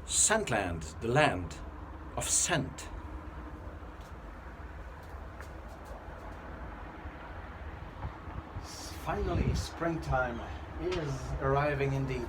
Scentland, the land of scent. Finally, springtime is arriving indeed.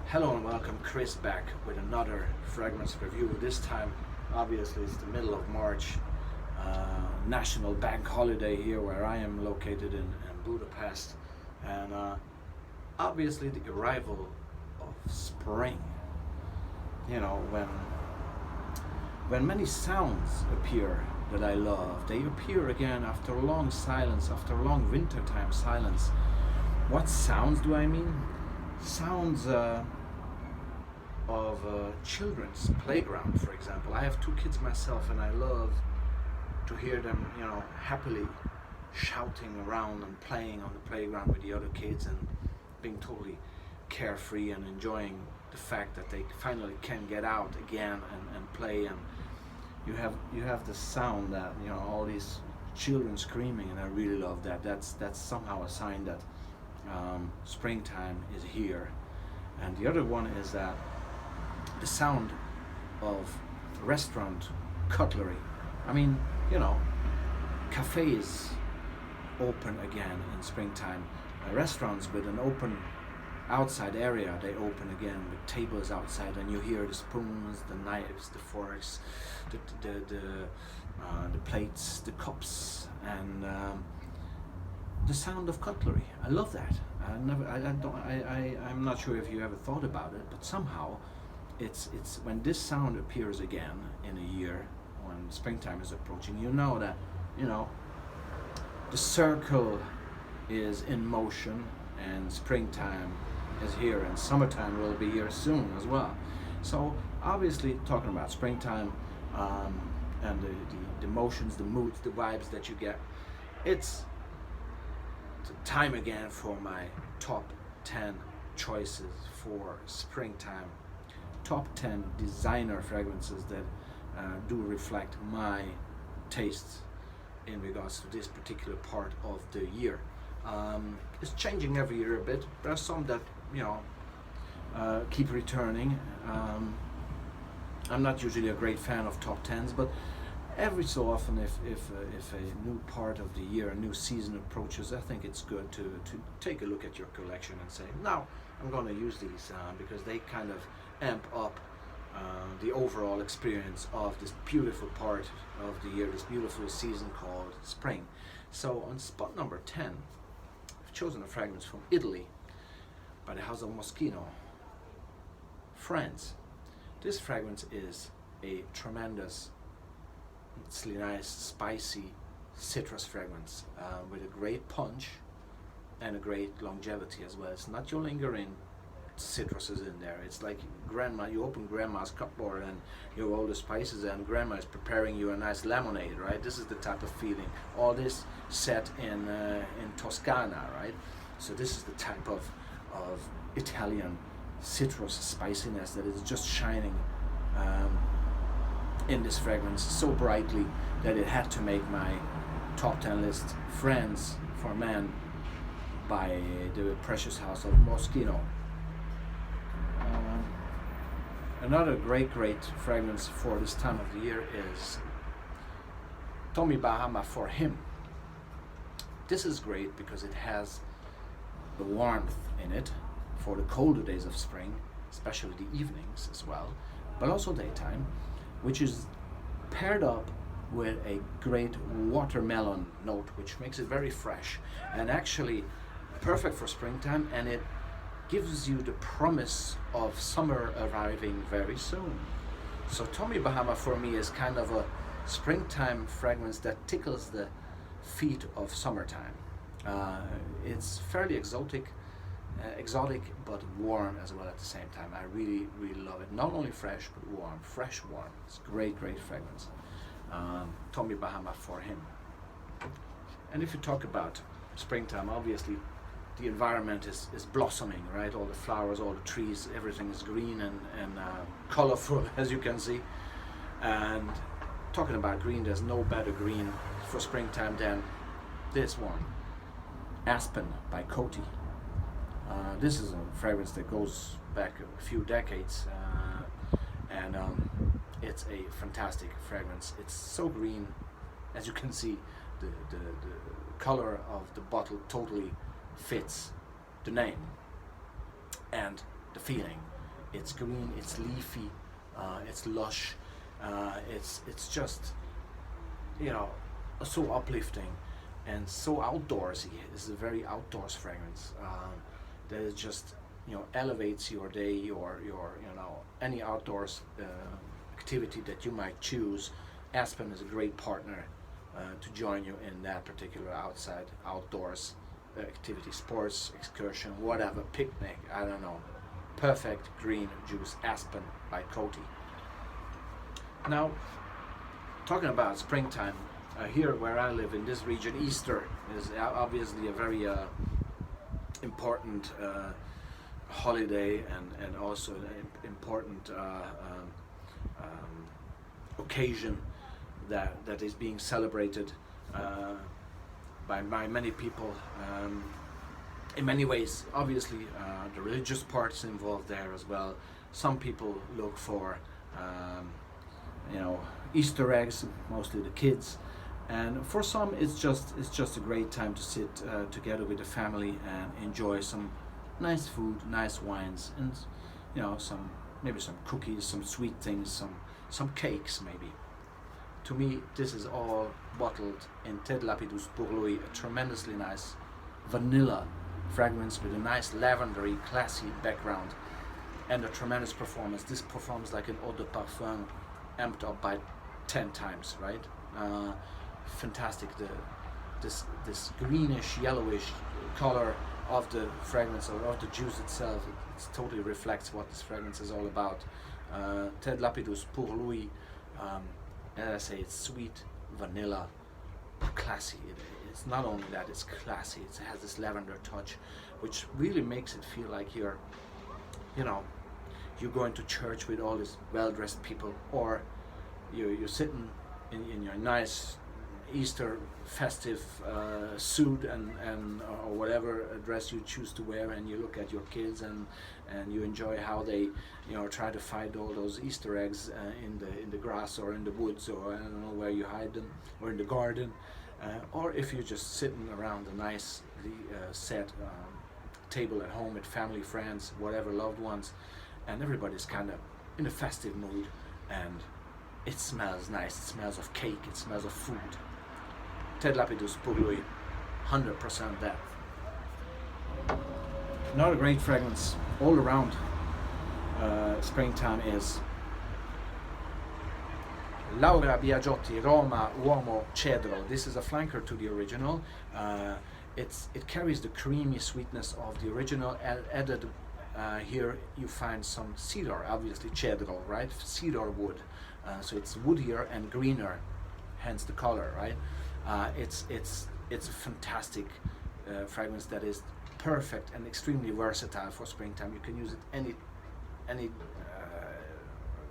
Hello and welcome, Chris, back with another fragrance review. This time, obviously, it's the middle of March, national bank holiday here where I am located in Budapest, and obviously the arrival of spring. You know, when many sounds appear that I love, they appear again after a long silence, after a long wintertime silence. What sounds do I mean? Sounds of children's playground, for example. I have two kids myself, and I love to hear them, happily shouting around and playing on the playground with the other kids and being totally carefree and enjoying the fact that they finally can get out again and play. And you have the sound that all these children screaming, and I really love that. That's somehow a sign that springtime is here. And the other one is that the sound of restaurant cutlery. I mean, cafes open again in springtime. Restaurants with an open outside area, they open again with tables outside, and you hear the spoons, the knives, the forks, the plates, the cups, and the sound of cutlery. I love that. I'm not sure if you ever thought about it, but somehow it's when this sound appears again in a year, when springtime is approaching, that the circle is in motion, and springtime is here, and summertime will be here soon as well. So obviously, talking about springtime and the emotions, the moods, the vibes that you get, it's time again for my top 10 choices for springtime. Top 10 designer fragrances that do reflect my tastes in regards to this particular part of the year. It's changing every year a bit. There are some that keep returning. I'm not usually a great fan of top 10s, but every so often, if a new part of the year, a new season approaches, I think it's good to take a look at your collection and say, now I'm going to use these because they kind of amp up the overall experience of this beautiful part of the year, this beautiful season called spring. So on spot number 10, I've chosen a fragrance from Italy by the House of Moschino, France. This fragrance is a tremendously nice, spicy citrus fragrance with a great punch and a great longevity as well. It's not your lingering citruses in there. It's like you open grandma's cupboard and you have all the spices, and grandma is preparing you a nice lemonade, right? This is the type of feeling. All this set in Toscana, right? So this is the type of Italian citrus spiciness that is just shining in this fragrance so brightly that it had to make my top 10 list. France for Men by the precious House of Moschino. Another great fragrance for this time of the year is Tommy Bahama for Him. This is great because it has the warmth in it for the colder days of spring, especially the evenings as well, but also daytime, which is paired up with a great watermelon note, which makes it very fresh and actually perfect for springtime, and it gives you the promise of summer arriving very soon. So Tommy Bahama for me is kind of a springtime fragrance that tickles the feet of summertime. It's fairly exotic, but warm as well at the same time. I really love it. Not only fresh, but warm. Fresh, warm. It's great fragrance. Tommy Bahama for Him. And if you talk about springtime, obviously the environment is blossoming, right? All the flowers, all the trees, everything is green and colorful, as you can see. And talking about green, there's no better green for springtime than this one, Aspen by Coty. This is a fragrance that goes back a few decades, and it's a fantastic fragrance. It's so green, as you can see. The color of the bottle totally fits the name and the feeling. It's green, it's leafy, it's lush, it's just, you know, so uplifting and so outdoorsy. It's a very outdoors fragrance that it just, you know, elevates your day, your you know, any outdoors activity that you might choose. Aspen is a great partner to join you in that particular outdoors activity, sports, excursion, whatever, picnic, I don't know. Perfect green juice, Aspen by Coty. Now, talking about springtime, here where I live in this region, Easter is obviously a very important holiday, and also an important occasion that is being celebrated by many people. In many ways, obviously, the religious part is involved there as well. Some people look for, you know, Easter eggs, mostly the kids, and for some, it's just a great time to sit together with the family and enjoy some nice food, nice wines, and, you know, maybe some cookies, some sweet things, some cakes maybe. To me, this is all bottled in Ted Lapidus Pour Lui, a tremendously nice vanilla fragrance with a nice lavendery, classy background, and a tremendous performance. This performs like an eau de parfum amped up by 10 times, right? Fantastic. This greenish, yellowish color of the fragrance, or of the juice itself, it totally reflects what this fragrance is all about. Ted Lapidus Pour Lui, as I say, it's sweet, vanilla, classy. It's not only that, it's classy. It has this lavender touch, which really makes it feel like you're going to church with all these well-dressed people, or you're sitting in your nice Easter festive suit and or whatever dress you choose to wear, and you look at your kids and you enjoy how they, you know, try to find all those Easter eggs in the grass or in the woods, or I don't know where you hide them, or in the garden, or if you're just sitting around a nicely set table at home with family, friends, whatever, loved ones, and everybody's kind of in a festive mood, and it smells nice. It smells of cake. It smells of food. Ted Lapidus Pour Lui, 100% that. Another great fragrance all around springtime is Laura Biagiotti Roma Uomo Cedro. This is a flanker to the original. It carries the creamy sweetness of the original, added. Here you find some cedar, obviously cedro, right? Cedar wood. So it's woodier and greener, hence the color, right? It's a fantastic fragrance that is perfect and extremely versatile for springtime. You can use it any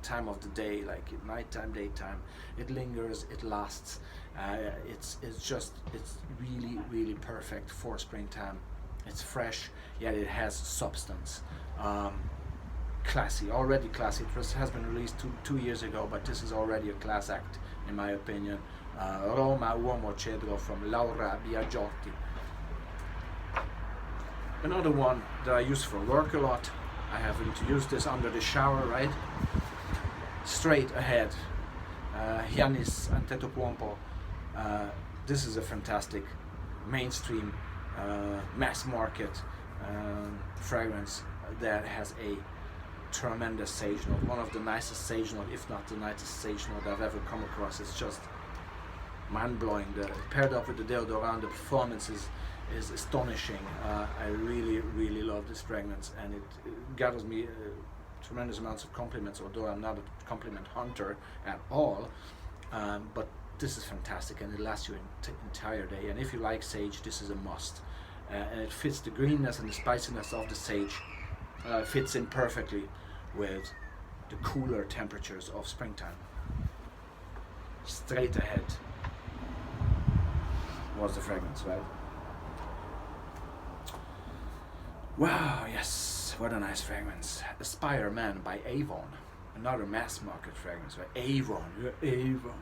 time of the day, like nighttime, daytime. It lingers, it lasts. It's really perfect for springtime. It's fresh, yet it has substance. Classy, already classy. It has been released two years ago, but this is already a class act, in my opinion. Roma Uomo Cedro from Laura Biagiotti. Another one that I use for work a lot. I happen to use this under the shower, right? Straight ahead. Giannis Antetokounmpo. This is a fantastic mainstream mass market fragrance that has a tremendous sage note, one of the nicest sage note, if not the nicest sage note I've ever come across. It's just mind-blowing. Paired up with the deodorant, the performance is astonishing. I really love this fragrance, and it gathers me tremendous amounts of compliments, although I'm not a compliment hunter at all, but this is fantastic, and it lasts you an entire day. And if you like sage, this is a must. And it fits the greenness and the spiciness of the sage, fits in perfectly with the cooler temperatures of springtime. Straight ahead was the fragrance, right? Wow, yes, what a nice fragrance. Aspire Man by Avon. Another mass market fragrance. Right? Avon, Avon.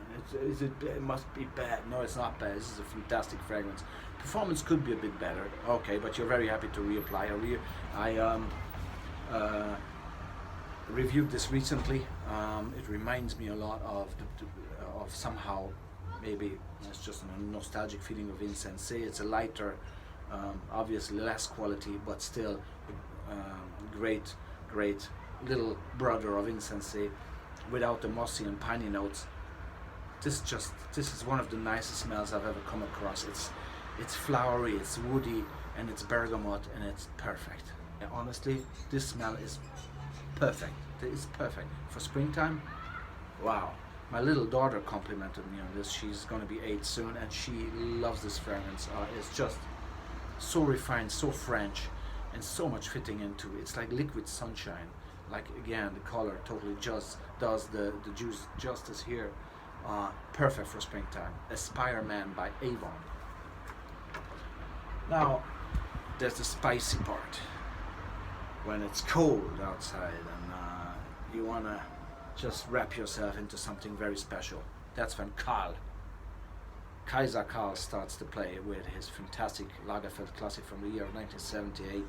It must be bad. No, it's not bad. This is a fantastic fragrance. Performance could be a bit better. Okay, but you're very happy to reapply. I reviewed this recently. It reminds me a lot of of somehow, maybe it's just a nostalgic feeling of incense. It's a lighter, obviously less quality, but still great, great little brother of incense without the mossy and piney notes. This is one of the nicest smells I've ever come across. It's flowery, it's woody, and it's bergamot, and it's perfect. And honestly, this smell is perfect. It's perfect for springtime. Wow. My little daughter complimented me on this. She's going to be 8 soon, and she loves this fragrance. It's just so refined, so French, and so much fitting into it. It's like liquid sunshine. Like, again, the color totally just does the juice justice here. Perfect for springtime. Aspire Man by Avon. Now, there's the spicy part. When it's cold outside and you want to just wrap yourself into something very special. That's when Kaiser Karl starts to play with his fantastic Lagerfeld Classic from the year of 1978.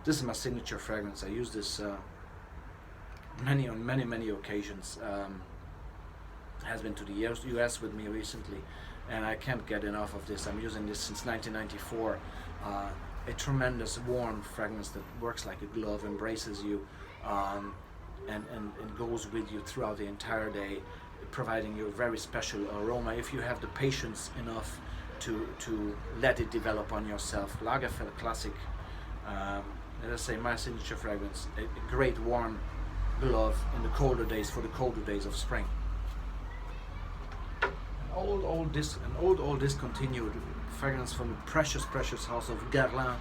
This is my signature fragrance. I use this on many occasions. Has been to the US with me recently, and I can't get enough of this. I'm using this since 1994. A tremendous warm fragrance that works like a glove, embraces you, and goes with you throughout the entire day, providing you a very special aroma if you have the patience enough to let it develop on yourself. Lagerfeld Classic, as I say, my signature fragrance, a great warm glove in the colder days, for the colder days of spring. An old discontinued fragrance from the precious house of Guerlain,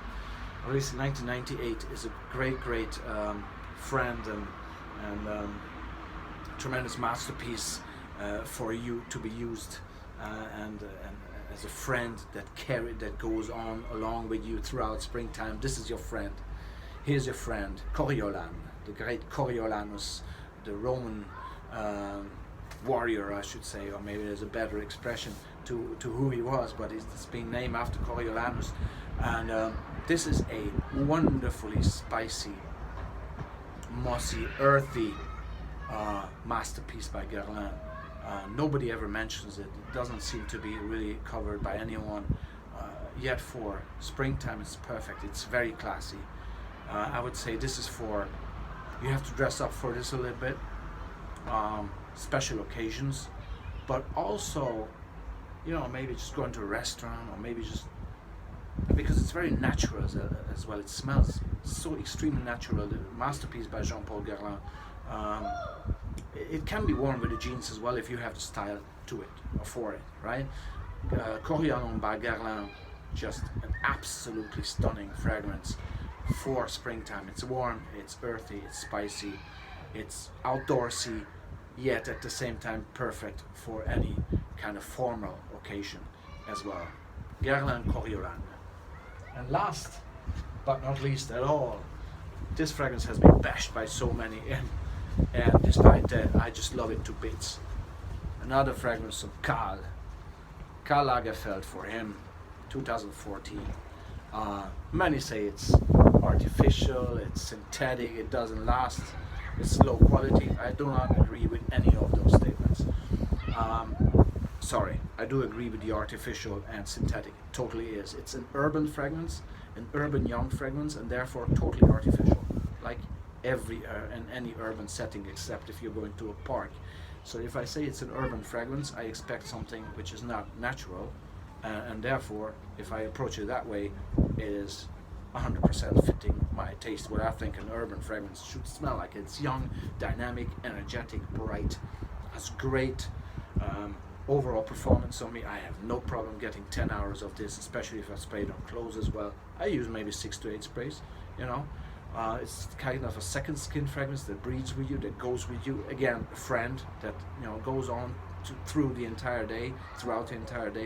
released in 1998, is a great friend and tremendous masterpiece for you to be used and as a friend that goes on along with you throughout springtime. This is your friend. Here's your friend, Coriolan, the great Coriolanus, the Roman warrior, I should say, or maybe there's a better expression to who he was, but it's being named after Coriolanus. And this is a wonderfully spicy, mossy, earthy masterpiece by Guerlain. Nobody ever mentions it. It doesn't seem to be really covered by anyone. Yet for springtime, it's perfect. It's very classy. I would say this is for, you have to dress up for this a little bit. Special occasions, but also, maybe just going to a restaurant, or maybe just because it's very natural as well. It smells so extremely natural. The masterpiece by Jean-Paul Guerlain. It can be worn with the jeans as well if you have the style to it or for it, right? Coriolan by Guerlain, just an absolutely stunning fragrance for springtime. It's warm, it's earthy, it's spicy, it's outdoorsy, yet at the same time perfect for any kind of formal occasion as well. Guerlain Coriolan. And last but not least at all, this fragrance has been bashed by so many, and despite that, I just love it to bits. Another fragrance of Karl Lagerfeld, for him, 2014. Many say it's artificial, it's synthetic, it doesn't last, it's low quality. I do not agree with any of those statements. Sorry, I do agree with the artificial and synthetic. It totally is. It's an urban fragrance, an urban young fragrance, and therefore totally artificial, like in any urban setting, except if you're going to a park. So if I say it's an urban fragrance, I expect something which is not natural, and therefore, if I approach it that way, it is 100% fitting my taste, what I think an urban fragrance should smell like. It's young, dynamic, energetic, bright, has great overall performance on me. I have no problem getting 10 hours of this, especially if I sprayed on clothes as well. I use maybe 6 to 8 sprays, it's kind of a second skin fragrance that breathes with you, that goes with you. Again, a friend that goes on throughout the entire day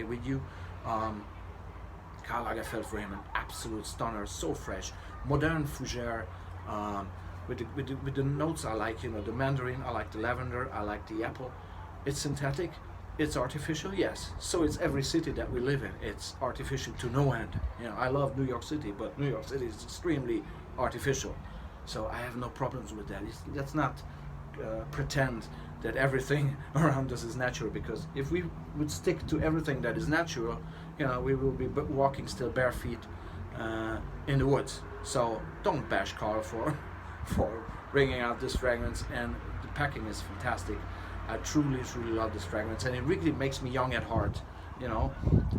with you. Karl Lagerfeld, for him, an absolute stunner, so fresh, modern fougere, with the notes I like, the mandarin, I like the lavender, I like the apple. It's synthetic, it's artificial, yes. So it's every city that we live in. It's artificial to no end. I love New York City, but New York City is extremely artificial. So I have no problems with that. Let's not pretend that everything around us is natural, because if we would stick to everything that is natural, we will be walking still bare feet in the woods. So don't bash Carl for bringing out this fragrance, and the packing is fantastic. I truly love this fragrance, and it really makes me young at heart.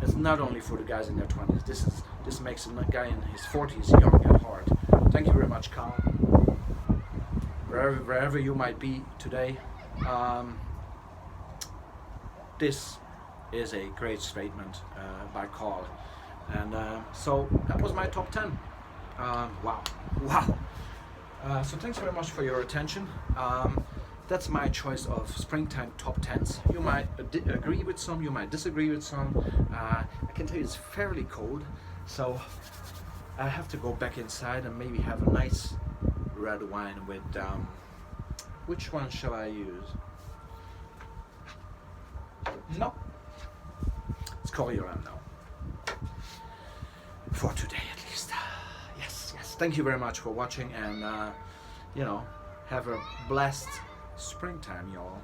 It's not only for the guys in their 20s. This makes a guy in his 40s young at heart. Thank you very much, Carl. Wherever you might be today, this is a great statement by Carl. And so that was my top 10. Wow. So thanks very much for your attention. That's my choice of springtime top 10s. You might agree with some, you might disagree with some. I can tell you it's fairly cold, so I have to go back inside and maybe have a nice red wine with, which one shall I use? No. Let's call you around now. For today at least. Yes. Thank you very much for watching, and have a blessed springtime, y'all.